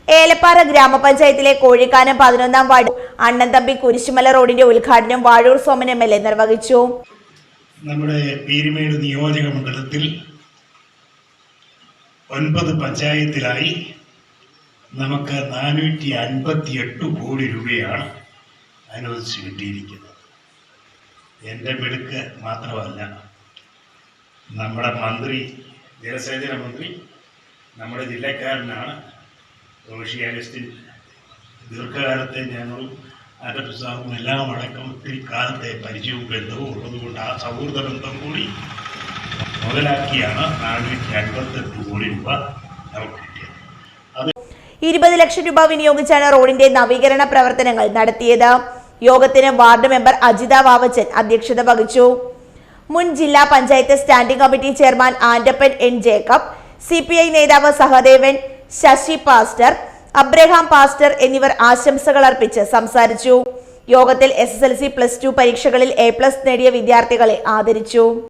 ഏലപ്പാറ ഗ്രാമപഞ്ചായത്തിലെ കോഴിക്കാനം 11-ാം വാർഡ് അണ്ണൻതമ്പി കുരിശുമല റോഡിന്റെ ഉദ്ഘാടനം വാഴൂർ സോമൻ MLA നിർവഹിച്ചു. നമ്മുടെ പീരുമേട് നിയോജക മണ്ഡലത്തിൽ 9 പഞ്ചായത്തിലായി നമുക്ക് 458 കോടി രൂപയാണ് അനുവദിച്ചു കിട്ടിയിരിക്കുന്നത്. എൻ്റെ മിടുക്ക് മാത്രമല്ല, നമ്മുടെ മന്ത്രി, ജലസേചന മന്ത്രി, നമ്മുടെ ജില്ലക്കാരനാണ് റോഷി അഗസ്റ്റിൻ. ദീർഘകാലത്തെ ഞങ്ങളും അരപ്രസാദും എല്ലാം അടക്കം ഒത്തിരി കാലത്തെ പരിചയവും ബന്ധവും ഉള്ളതുകൊണ്ട് ആ സൗഹൃദ ബന്ധം കൂടി മുതലാക്കിയാണ് 458 കോടി രൂപ നമുക്ക് കിട്ടിയത്. 20 ലക്ഷം രൂപ വിനിയോഗിച്ചാണ് റോഡിന്റെ നവീകരണ പ്രവർത്തനങ്ങൾ നടത്തിയത്. യോഗത്തിന് വാർഡ് മെമ്പർ അജിത വാവച്ചൻ അധ്യക്ഷത വഹിച്ചു. മുൻ ജില്ലാ panchayat standing committee chairman Andappan N Jacob, CPI നേതാവ് Sahadevan, Sasi pastor, Abraham pastor എന്നിവർ ആശംസകൾ അർപ്പിച്ച് സംസാരിച്ചു. യോഗത്തിൽ SSLC+2 പരീക്ഷകളിൽ A+ നേടിയ വിദ്യാർത്ഥികളെ ആദരിച്ചു.